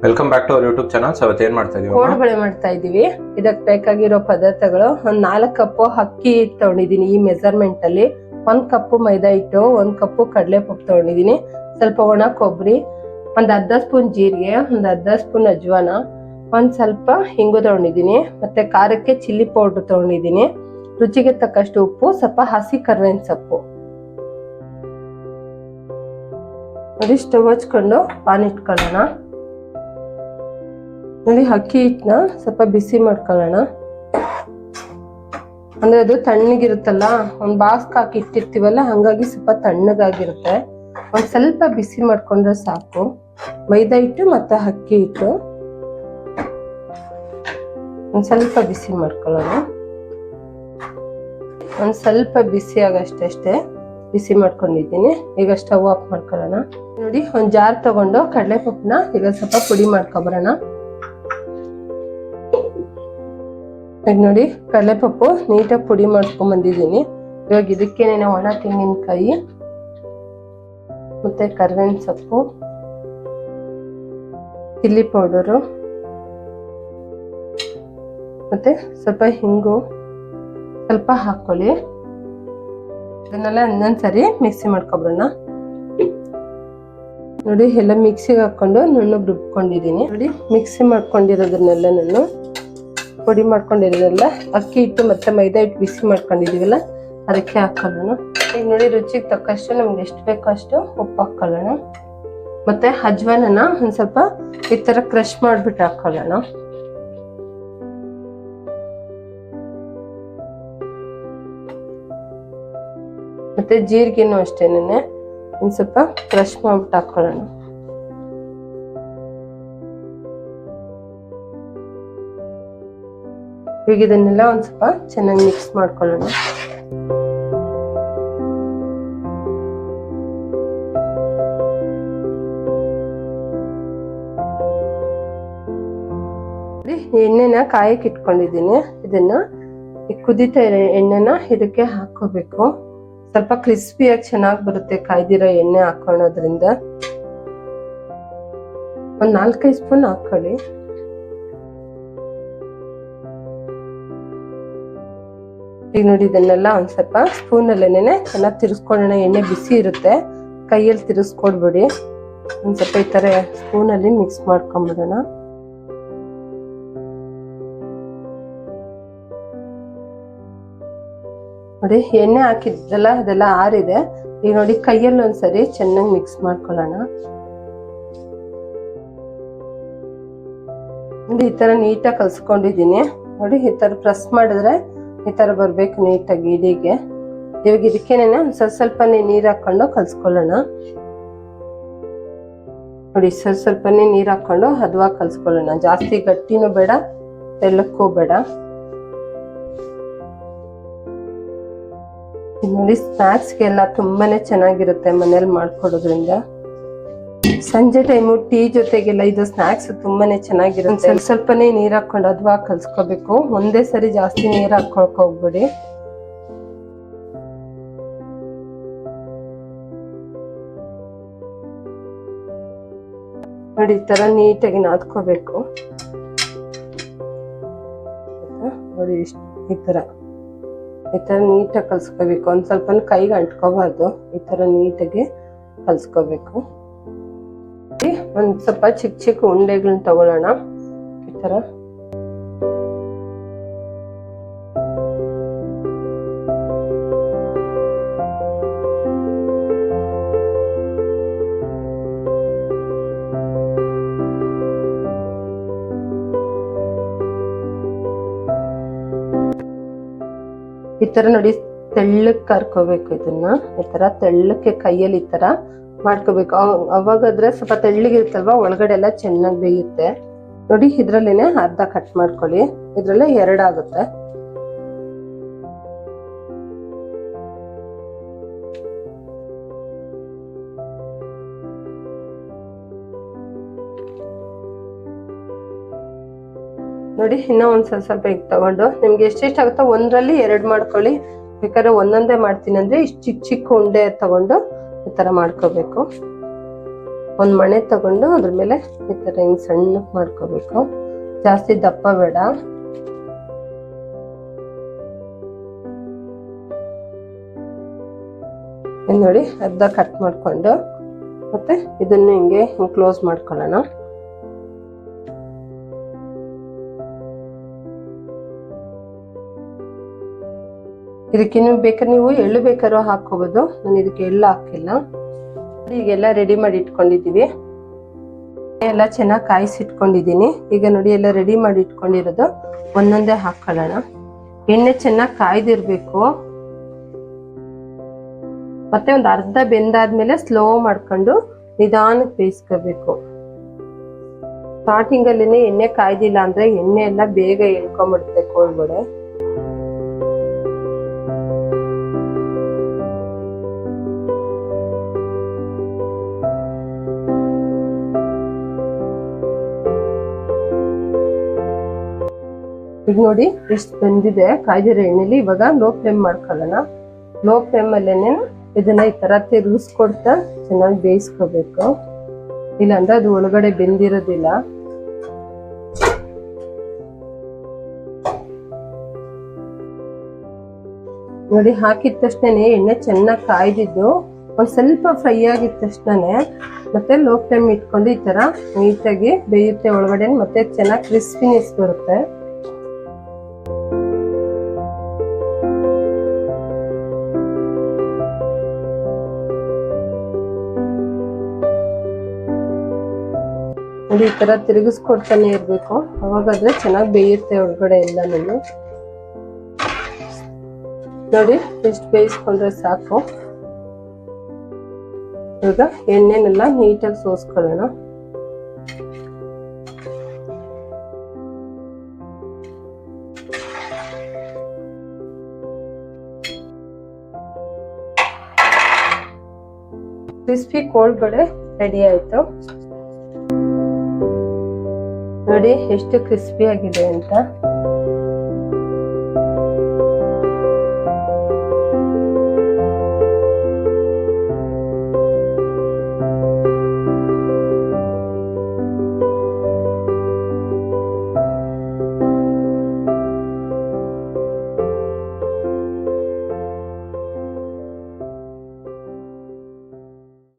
Welcome back to our YouTube channel. ಇವತ್ತು ಏನ್ ಮಾಡ್ತಾ ಇದೀವಿ? ಕೋಡುಬಳೆ ಮಾಡ್ತಾ ಇದೀವಿ. ಇದಕ್ಕೆ ಬೇಕಾಗಿರೋ ಪದಾರ್ಥಗಳು ಒಂದ್ 4 ಕಪ್ ಅಕ್ಕಿ ಹಿಟ್ಟು ತಗೊಂಡಿದೀನಿ. ಈ ಮೆಜರ್ಮೆಂಟ್ ಅಲ್ಲಿ 1 ಕಪ್ ಮೈದಾ ಹಿಟ್ಟು, 1 ಕಪ್ ಕಡಲೆ ಪಪ್ಪು ತಗೊಂಡಿದೀನಿ, ಸ್ವಲ್ಪ ಒಣ ಕೊಬ್ಬರಿ, ಒಂದ್ ಅರ್ಧ ಸ್ಪೂನ್ ಜೀರಿಗೆ, ಒಂದ್ ಅರ್ಧ ಸ್ಪೂನ್ ಅಜ್ವಾನ, ಒಂದ್ ಸ್ವಲ್ಪ ಹಿಂಗು ತಗೊಂಡಿದೀನಿ, ಮತ್ತೆ ಖಾರಕ್ಕೆ ಚಿಲ್ಲಿ ಪೌಡರ್ ತಗೊಂಡಿದೀನಿ, ರುಚಿಗೆ ತಕ್ಕಷ್ಟು ಉಪ್ಪು, ಸ್ವಲ್ಪ ಹಸಿ ಕರ್ಬೇವಿನ ಸೊಪ್ಪು. ನೋಡಿ, ಸ್ಟವ್ ಹಚ್ಕೊಂಡು ಪಾನ್ ಇಟ್ಕೊಳ್ಳೋಣ. ನೋಡಿ, ಅಕ್ಕಿ ಹಿಟ್ಟನ್ನ ಸ್ವಲ್ಪ ಬಿಸಿ ಮಾಡ್ಕೊಳ್ಳೋಣ. ಅಂದ್ರೆ ಅದು ತಣ್ಣಗಿರುತ್ತಲ್ಲ, ಒಂದ್ ಬಾಕ್ಸ್ ಹಾಕಿ ಇಟ್ಟಿರ್ತೀವಲ್ಲ, ಹಂಗಾಗಿ ಸ್ವಲ್ಪ ತಣ್ಣಗಾಗಿರುತ್ತೆ. ಒಂದ್ ಸ್ವಲ್ಪ ಬಿಸಿ ಮಾಡ್ಕೊಂಡ್ರೆ ಸಾಕು. ಮೈದಾ ಹಿಟ್ಟು ಮತ್ತೆ ಅಕ್ಕಿ ಹಿಟ್ಟು ಒಂದ್ ಸ್ವಲ್ಪ ಬಿಸಿ ಮಾಡ್ಕೊಳ್ಳೋಣ. ಒಂದ್ ಸ್ವಲ್ಪ ಬಿಸಿ ಆಗಷ್ಟೇ ಬಿಸಿ ಮಾಡ್ಕೊಂಡಿದ್ದೀನಿ. ಈಗ ಸ್ಟವ್ ಆಫ್ ಮಾಡ್ಕೊಳ್ಳೋಣ. ನೋಡಿ, ಒಂದ್ ಜಾರ್ ತಗೊಂಡು ಕಡಲೆ ಪಪ್ಪನ ಈಗ ಸ್ವಲ್ಪ ಪುಡಿ ಮಾಡ್ಕೊಬರೋಣ. ಈಗ ನೋಡಿ, ಕಡಲೆಪಪ್ಪು ನೀಟಾಗಿ ಪುಡಿ ಮಾಡ್ಕೊಂಡ್ ಬಂದಿದ್ದೀನಿ. ಇವಾಗ ಇದಕ್ಕೇನೆ ಒಣ ತೆಂಗಿನಕಾಯಿ ಮತ್ತೆ ಕರ್ಬೇವಿನ ಸೊಪ್ಪು, ಚಿಲ್ಲಿ ಪೌಡರು ಮತ್ತೆ ಸ್ವಲ್ಪ ಹಿಂಗು ಸ್ವಲ್ಪ ಹಾಕೊಳ್ಳಿ. ಇದನ್ನೆಲ್ಲ ಇನ್ನೊಂದ್ಸರಿ ಮಿಕ್ಸಿ ಮಾಡ್ಕೊಬರೋಣ. ನೋಡಿ, ಎಲ್ಲ ಮಿಕ್ಸಿಗೆ ಹಾಕೊಂಡು ನುಣ್ಣಗೆ ರುಬ್ಕೊಂಡಿದ್ದೀನಿ. ನೋಡಿ, ಮಿಕ್ಸಿ ಮಾಡ್ಕೊಂಡಿರೋದನ್ನೆಲ್ಲ ನಾನು ಪುಡಿ ಮಾಡ್ಕೊಂಡಿರೋದಲ್ಲ, ಅಕ್ಕಿ ಹಿಟ್ಟು ಮತ್ತೆ ಮೈದಾ ಹಿಟ್ಟು ಬಿಸಿ ಮಾಡ್ಕೊಂಡಿದೀವಲ್ಲ ಅದಕ್ಕೆ ಹಾಕೊಳ್ಳೋಣ. ಈಗ ನೋಡಿ, ರುಚಿಗೆ ತಕ್ಕಷ್ಟು ನಮ್ಗೆ ಎಷ್ಟು ಬೇಕೋ ಅಷ್ಟು ಉಪ್ಪು ಹಾಕೊಳ್ಳೋಣ. ಮತ್ತೆ ಅಜ್ವಾನನ ಒಂದ್ ಸ್ವಲ್ಪ ಈ ತರ ಕ್ರಶ್ ಮಾಡ್ಬಿಟ್ಟು ಹಾಕೊಳ್ಳೋಣ. ಮತ್ತೆ ಜೀರಿಗೆನೂ ಅಷ್ಟೇನೆ ಒಂದ್ ಸ್ವಲ್ಪ ಕ್ರಶ್ ಮಾಡ್ಬಿಟ್ಟು ಹಾಕೊಳ್ಳೋಣ. ಈಗ ಇದನ್ನೆಲ್ಲ ಒಂದ್ ಸ್ವಲ್ಪ ಚೆನ್ನಾಗಿ ಮಿಕ್ಸ್ ಮಾಡ್ಕೊಳ್ಳೋಣ. ಎಣ್ಣೆನ ಕಾಯಕ್ಕೆ ಇಟ್ಕೊಂಡಿದ್ದೀನಿ. ಇದನ್ನ ಈ ಕುದಿತಾ ಇರೋ ಎಣ್ಣೆನ ಇದಕ್ಕೆ ಹಾಕೋಬೇಕು. ಸ್ವಲ್ಪ ಕ್ರಿಸ್ಪಿಯಾಗಿ ಚೆನ್ನಾಗಿ ಬರುತ್ತೆ ಕಾಯ್ದಿರೋ ಎಣ್ಣೆ ಹಾಕೊಳ್ಳೋದ್ರಿಂದ. ಒಂದ್ 4-5 ಸ್ಪೂನ್ ಹಾಕೊಳ್ಳಿ. ಈಗ ನೋಡಿ, ಇದನ್ನೆಲ್ಲ ಒಂದ್ ಸ್ವಲ್ಪ ಸ್ಪೂನ್ ಅಲ್ಲೇನೆ ಚೆನ್ನಾಗಿ ತಿರ್ಸ್ಕೊಳ್ಳೋಣ. ಎಣ್ಣೆ ಬಿಸಿ ಇರುತ್ತೆ, ಕೈಯಲ್ಲಿ ತಿರ್ಸ್ಕೊಡ್ಬೇಡಿ. ಒಂದ್ ಸ್ವಲ್ಪ ಈ ತರ ಸ್ಪೂನ್ ಅಲ್ಲಿ ಮಿಕ್ಸ್ ಮಾಡ್ಕೊಂಡ್ಬಿಡೋಣ. ನೋಡಿ, ಎಣ್ಣೆ ಹಾಕಿದ್ದಲ್ಲ ಅದೆಲ್ಲ ಆರಿದೆ. ಈಗ ನೋಡಿ, ಕೈಯಲ್ಲಿ ಒಂದ್ಸರಿ ಚೆನ್ನಾಗಿ ಮಿಕ್ಸ್ ಮಾಡ್ಕೊಳ್ಳೋಣ. ನೋಡಿ, ಈ ತರ ನೀಟಾಗಿ ಕಲ್ಸ್ಕೊಂಡಿದೀನಿ. ನೋಡಿ, ಈ ತರ ಪ್ರೆಸ್ ಮಾಡಿದ್ರೆ ಈ ತರ ಬರ್ಬೇಕು ನೀಟಾಗಿ ಇಡಿಗೆ. ಇವಾಗ ಇದಕ್ಕೇನೆ ಒಂದ್ ಸ್ವಲ್ಪನೇ ನೀರ್ ಹಾಕೊಂಡು ಕಲ್ಸ್ಕೊಳ್ಳೋಣ. ನೋಡಿ, ಸ್ವಲ್ಪನೇ ನೀರ್ ಹಾಕೊಂಡು ಹದವಾಗಿ ಕಲ್ಸ್ಕೊಳ್ಳೋಣ. ಜಾಸ್ತಿ ಗಟ್ಟಿನೂ ಬೇಡ, ತೆಳ್ಳಕ್ಕೂ ಬೇಡ. ನೋಡಿ, ಸ್ನಾಕ್ಸ್ಗೆಲ್ಲ ತುಂಬಾನೇ ಚೆನ್ನಾಗಿರುತ್ತೆ ಮನೇಲಿ ಮಾಡ್ಕೊಡೋದ್ರಿಂದ. ಸಂಜೆ ಟೈಮು ಟೀ ಜೊತೆಗೆಲ್ಲ ಇದು ಸ್ನಾಕ್ಸ್ ತುಂಬಾನೇ ಚೆನ್ನಾಗಿರುತ್ತೆ. ಸ್ವಲ್ಪನೇ ನೀರ್ ಹಾಕೊಂಡು ಹದವಾಗಿ ಕಲ್ಸ್ಕೋಬೇಕು. ಒಂದೇ ಸರಿ ಜಾಸ್ತಿ ನೀರ್ ಹಾಕೊಳಕ್ ಹೋಗ್ಬೇಡಿ. ನೋಡಿ, ಈ ತರ ನೀಟಾಗಿ ನಾದ್ಕೋಬೇಕು. ನೋಡಿ, ಈ ತರ ನೀಟಾಗಿ ಕಲ್ಸ್ಕೋಬೇಕು. ಒಂದ್ ಸ್ವಲ್ಪ ಕೈಗೆ ಅಂಟ್ಕೋಬಾರ್ದು. ಈ ತರ ನೀಟಾಗಿ ಕಲ್ಸ್ಕೋಬೇಕು. ಒಂದ್ ಸ್ವಲ್ಪ ಚಿಕ್ಕ ಚಿಕ್ಕ ಉಂಡೆಗಳನ್ನ ತಗೊಳ್ಳೋಣ. ಈ ತರ ನೋಡಿ, ತೆಳ್ಳಕ್ ಕರ್ಕೋಬೇಕು. ಇದನ್ನ ಈ ತರ ತೆಳ್ಳಕ್ಕೆ ಕೈಯಲ್ಲಿ ಈ ತರ ಮಾಡ್ಕೋಬೇಕು. ಅವಾಗಾದ್ರೆ ಸ್ವಲ್ಪ ತೆಳ್ಳಗಿರುತ್ತಲ್ವಾ, ಒಳಗಡೆ ಎಲ್ಲ ಚೆನ್ನಾಗಿ ಬೇಯುತ್ತೆ. ನೋಡಿ, ಇದ್ರಲ್ಲೇನೆ ಅರ್ಧ ಕಟ್ ಮಾಡ್ಕೊಳ್ಳಿ. ಇದ್ರಲ್ಲೇ 2 ಆಗುತ್ತೆ. ನೋಡಿ, ಇನ್ನೂ ಒಂದ್ ಸ್ವಲ್ಪ ಈಗ ತಗೊಂಡು ನಿಮ್ಗೆ ಎಷ್ಟೆಷ್ಟು ಆಗುತ್ತೋ ಒಂದ್ರಲ್ಲಿ 2 ಮಾಡ್ಕೊಳ್ಳಿ. ಬೇಕಾದ್ರೆ ಒಂದೊಂದೇ ಮಾಡ್ತೀನಿ ಅಂದ್ರೆ ಇಷ್ಟು ಚಿಕ್ಕ ಚಿಕ್ಕ ಉಂಡೆ ತಗೊಂಡು ಈ ತರ ಮಾಡ್ಕೋಬೇಕು. ಒಂದ್ ಮಣೆ ತಗೊಂಡು ಅದ್ರ ಮೇಲೆ ಈ ತರ ಹಿಂಗ್ ಸಣ್ಣ ಮಾಡ್ಕೋಬೇಕು, ಜಾಸ್ತಿ ದಪ್ಪ ಬೇಡ. ನೋಡಿ ಅರ್ಧ ಕಟ್ ಮಾಡ್ಕೊಂಡು ಮತ್ತೆ ಇದನ್ನು ಹಿಂಗೆ ಕ್ಲೋಸ್ ಮಾಡ್ಕೊಳ್ಳೋಣ. ಇದಕ್ಕಿನ್ನು ಬೇಕಾದ್ರೆ ನೀವು ಎಳ್ಳು ಬೇಕಾದ್ರೂ ಹಾಕೋಬಹುದು, ನಾನು ಇದಕ್ಕೆ ಎಳ್ಳು ಹಾಕಿಲ್ಲ. ಈಗೆಲ್ಲ ರೆಡಿ ಮಾಡಿ ಇಟ್ಕೊಂಡಿದೀವಿ, ಎಲ್ಲ ಚೆನ್ನಾಗಿ ಕಾಯಿಸಿಟ್ಕೊಂಡಿದೀನಿ. ಈಗ ನೋಡಿ ಎಲ್ಲ ರೆಡಿ ಮಾಡಿ ಇಟ್ಕೊಂಡಿರೋದು ಒಂದೊಂದೇ ಹಾಕೊಳ್ಳೋಣ. ಎಣ್ಣೆ ಚೆನ್ನಾಗಿ ಕಾಯ್ದಿರ್ಬೇಕು. ಮತ್ತೆ ಒಂದು ಅರ್ಧ ಬೆಂದಾದ್ಮೇಲೆ ಸ್ಲೋ ಮಾಡ್ಕೊಂಡು ನಿಧಾನಕ್ಕೆ ಬೇಯಿಸ್ಕೋಬೇಕು. ಸ್ಟಾರ್ಟಿಂಗ್ ಅಲ್ಲಿನೇ ಎಣ್ಣೆ ಕಾಯ್ದಿಲ್ಲ ಅಂದ್ರೆ ಎಣ್ಣೆ ಎಲ್ಲ ಬೇಗ ಎಳ್ಕೊಂಡ್ಬಿಡ್ಬೇಕು ಒಳಗಡೆ. ಈಗ ನೋಡಿ ಎಷ್ಟು ಬೆಂದಿದೆ ಕಾಯ್ದಿರೋ ಎಣ್ಣೆಲಿ. ಇವಾಗ ಲೋ ಫ್ಲೇಮ್ ಮಾಡ್ಕೊಳ್ಳೋಣ. ಲೋ ಫ್ಲೇಮ್ ಅಲ್ಲೇನೆ ಇದನ್ನ ಈ ತರ ತಿರುಗಿಸ್ಕೊಡ್ತಾ ಚೆನ್ನಾಗಿ ಬೇಯಿಸ್ಕೋಬೇಕು, ಇಲ್ಲಾಂದ್ರೆ ಅದು ಒಳಗಡೆ ಬೆಂದಿರೋದಿಲ್ಲ. ನೋಡಿ ಹಾಕಿದ ತಕ್ಷಣನೇ ಎಣ್ಣೆ ಚೆನ್ನಾಗಿ ಕಾಯ್ದಿದ್ದು ಒಂದ್ ಸ್ವಲ್ಪ ಫ್ರೈ ಆಗಿದ ತಕ್ಷಣನೇ ಮತ್ತೆ ಲೋ ಫ್ಲೇಮ್ ಇಟ್ಕೊಂಡು ಈ ತರ ನೀಟಾಗಿ ಬೇಯುತ್ತೆ ಒಳಗಡೆ, ಮತ್ತೆ ಚೆನ್ನಾಗಿ ಕ್ರಿಸ್ಪಿನೆಸ್ ಬರುತ್ತೆ. ನೋಡಿ ಈ ತರ ತಿರುಗಿಸ್ಕೊಡ್ತಾನೆ ಇರ್ಬೇಕು, ಅವಾಗಾದ್ರೆ ಚೆನ್ನಾಗಿ ಬೇಯುತ್ತೆ ಒಳಗಡೆ ಎಲ್ಲಾನು. ನೋಡಿ ಎಷ್ಟು ಬೇಯಿಸ್ಕೊಂಡ್ರೆ ಸಾಕು. ಈಗ ಎಣ್ಣೆನೆಲ್ಲ ನೀಟಾಗಿ ಸೋಸ್ಕೊಳ್ಳೋಣ. ಕ್ರಿಸ್ಪಿ ಕೋಳ್ಗಡೆ ರೆಡಿ ಆಯ್ತು. ನೋಡಿ ಎಷ್ಟು ಕ್ರಿಸ್ಪಿ ಆಗಿದೆ ಅಂತ.